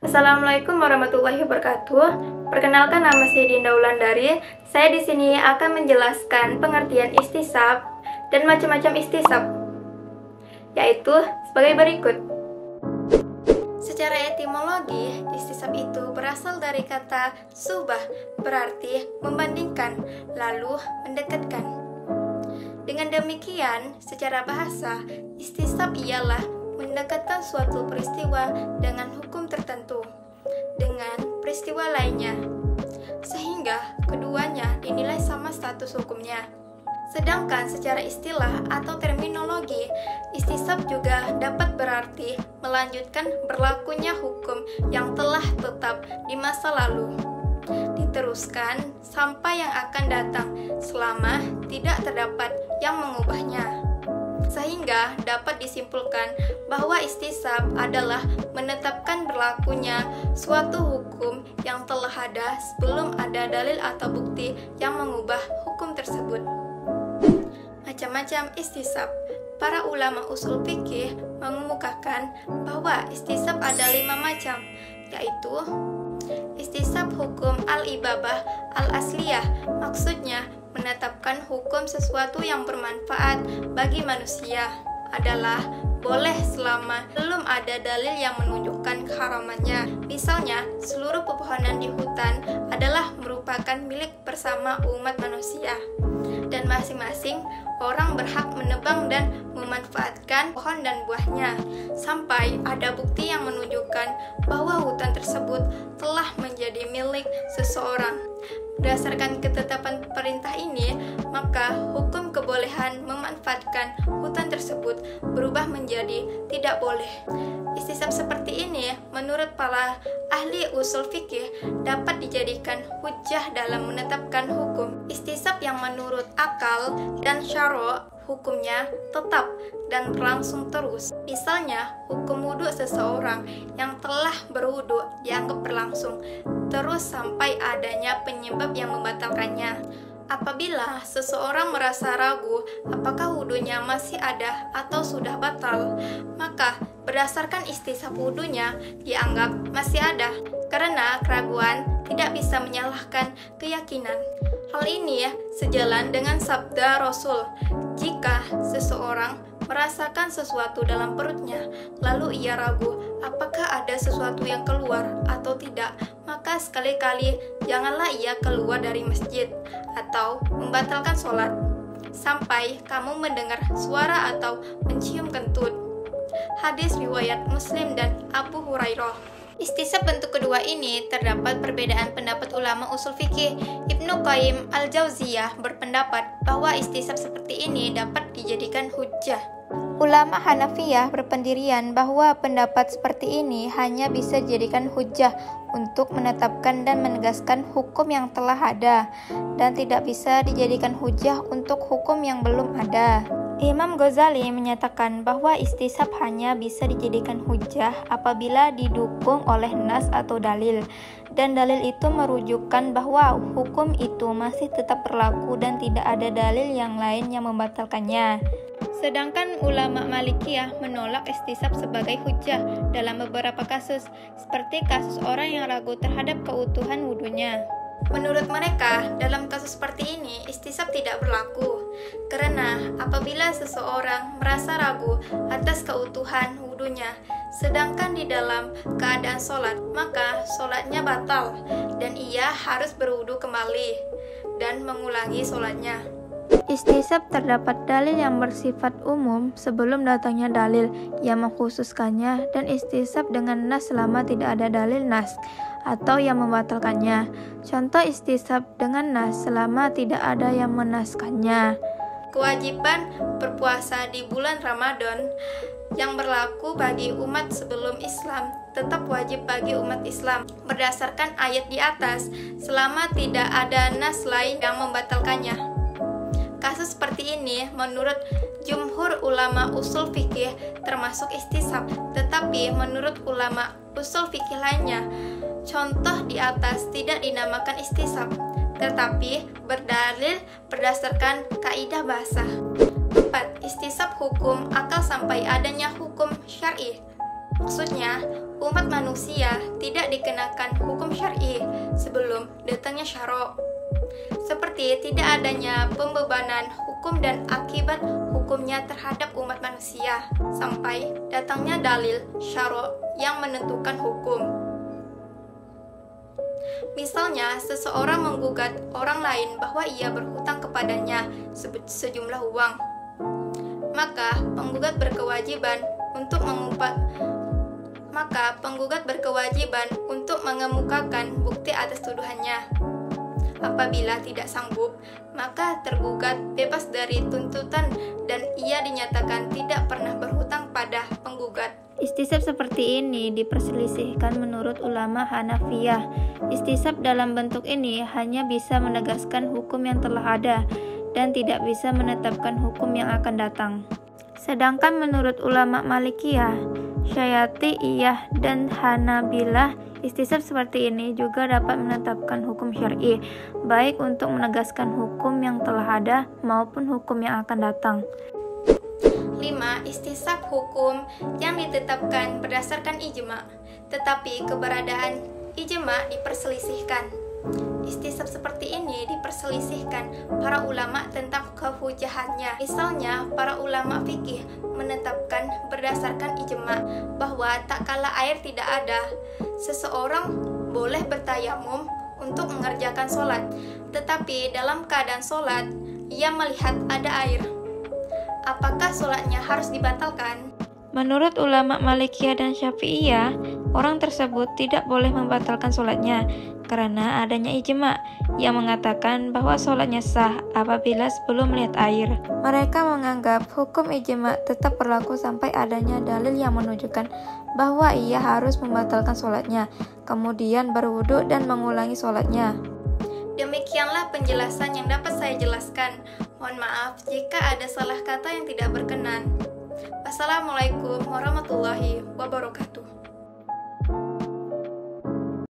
Assalamualaikum warahmatullahi wabarakatuh. Perkenalkan, nama saya Dinda Wulandari. Saya di sini akan menjelaskan pengertian istisab dan macam-macam istisab, yaitu sebagai berikut. Secara etimologi, istisab itu berasal dari kata subah, berarti membandingkan, lalu mendekatkan. Dengan demikian, secara bahasa, istisab ialah mendekatkan suatu peristiwa dengan hukum tertentu dengan peristiwa lainnya, sehingga keduanya dinilai sama status hukumnya. Sedangkan secara istilah atau terminologi, istisab juga dapat berarti melanjutkan berlakunya hukum yang telah tetap di masa lalu, diteruskan sampai yang akan datang selama tidak terdapat yang mengubahnya. Sehingga dapat disimpulkan bahwa istisab adalah menetapkan berlakunya suatu hukum yang telah ada sebelum ada dalil atau bukti yang mengubah hukum tersebut. Macam-macam istisab. Para ulama usul fikih mengemukakan bahwa istisab ada 5 macam, yaitu istisab hukum al-ibabah al-asliyah, maksudnya menetapkan hukum sesuatu yang bermanfaat bagi manusia adalah boleh selama belum ada dalil yang menunjukkan keharamannya. Misalnya, seluruh pepohonan di hutan adalah merupakan milik bersama umat manusia, dan masing-masing orang berhak menebang dan memanfaatkan pohon dan buahnya sampai ada bukti yang menunjukkan bahwa hutan tersebut telah menjadi milik seseorang. Berdasarkan ketetapan perintah ini, maka hukum kebolehan memanfaatkan hutan tersebut berubah menjadi tidak boleh. Istisab seperti ini menurut para ahli usul fikih dapat dijadikan hujjah dalam menetapkan hukum. Istisab yang menurut akal dan syara' hukumnya tetap dan berlangsung terus. Misalnya, hukum wudhu seseorang yang telah berwudhu dianggap berlangsung terus sampai adanya penyebab yang membatalkannya. Apabila seseorang merasa ragu apakah wudhunya masih ada atau sudah batal, maka berdasarkan istisab wudhunya dianggap masih ada, karena keraguan tidak bisa menyalahkan keyakinan. Hal ini sejalan dengan sabda Rasul, jika seseorang merasakan sesuatu dalam perutnya, lalu ia ragu apakah ada sesuatu yang keluar atau tidak, maka sekali-kali janganlah ia keluar dari masjid atau membatalkan sholat sampai kamu mendengar suara atau mencium kentut. Hadis riwayat Muslim dan Abu Hurairah. Istisab bentuk kedua ini terdapat perbedaan pendapat ulama usul fikih. Ibnu Qayyim al-Jauziyah berpendapat bahwa istisab seperti ini dapat dijadikan hujjah. Ulama Hanafiyah berpendirian bahwa pendapat seperti ini hanya bisa dijadikan hujjah untuk menetapkan dan menegaskan hukum yang telah ada, dan tidak bisa dijadikan hujjah untuk hukum yang belum ada. Imam Ghazali menyatakan bahwa istisab hanya bisa dijadikan hujjah apabila didukung oleh nas atau dalil, dan dalil itu merujukkan bahwa hukum itu masih tetap berlaku dan tidak ada dalil yang lain yang membatalkannya. Sedangkan ulama Malikiyah menolak istisab sebagai hujjah dalam beberapa kasus, seperti kasus orang yang ragu terhadap keutuhan wudhunya. Menurut mereka, dalam kasus seperti ini, istisab tidak berlaku, karena apabila seseorang merasa ragu atas keutuhan wudhunya, sedangkan di dalam keadaan sholat, maka sholatnya batal, dan ia harus berwudhu kembali dan mengulangi sholatnya. Istisab terdapat dalil yang bersifat umum sebelum datangnya dalil yang mengkhususkannya, dan istisab dengan nas selama tidak ada dalil nas atau yang membatalkannya. Contoh istisab dengan nas selama tidak ada yang menaskannya. Kewajiban berpuasa di bulan Ramadan yang berlaku bagi umat sebelum Islam tetap wajib bagi umat Islam berdasarkan ayat di atas selama tidak ada nas lain yang membatalkannya. Kasus seperti ini menurut jumhur ulama usul fikih termasuk istisab, tetapi menurut ulama usul fikih lainnya, contoh di atas tidak dinamakan istisab, tetapi berdalil berdasarkan kaidah bahasa. 4. Istisab hukum akal sampai adanya hukum syar'i. Maksudnya, umat manusia tidak dikenakan hukum syar'i sebelum datangnya syara'. Seperti tidak adanya pembebanan hukum dan akibat hukumnya terhadap umat manusia sampai datangnya dalil syara' yang menentukan hukum. Misalnya, seseorang menggugat orang lain bahwa ia berhutang kepadanya sejumlah uang. Maka penggugat berkewajiban untuk mengemukakan bukti atas tuduhannya. Apabila tidak sanggup, maka tergugat bebas dari tuntutan dan ia dinyatakan tidak pernah berhutang pada penggugat. Istisab seperti ini diperselisihkan menurut ulama Hanafiyah. Istisab dalam bentuk ini hanya bisa menegaskan hukum yang telah ada dan tidak bisa menetapkan hukum yang akan datang. Sedangkan menurut ulama Malikiyah, Syafi'iyah, dan Hanabilah, istisab seperti ini juga dapat menetapkan hukum syar'i, baik untuk menegaskan hukum yang telah ada maupun hukum yang akan datang. 5. Istisab hukum yang ditetapkan berdasarkan ijma', tetapi keberadaan ijma' diperselisihkan. Istisab seperti ini diperselisihkan para ulama tentang kehujahannya. Misalnya, para ulama fikih menetapkan berdasarkan ijma' bahwa tak kala air tidak ada, seseorang boleh bertayamum untuk mengerjakan sholat, tetapi dalam keadaan sholat, ia melihat ada air. Apakah sholatnya harus dibatalkan? Menurut ulama Malikiyah dan Syafi'iyah, orang tersebut tidak boleh membatalkan sholatnya karena adanya ijma' yang mengatakan bahwa sholatnya sah apabila sebelum melihat air. Mereka menganggap hukum ijma' tetap berlaku sampai adanya dalil yang menunjukkan bahwa ia harus membatalkan sholatnya, kemudian berwudu dan mengulangi sholatnya. Demikianlah penjelasan yang dapat saya jelaskan. Mohon maaf jika ada salah kata yang tidak berkenan. Wassalamualaikum warahmatullahi wabarakatuh.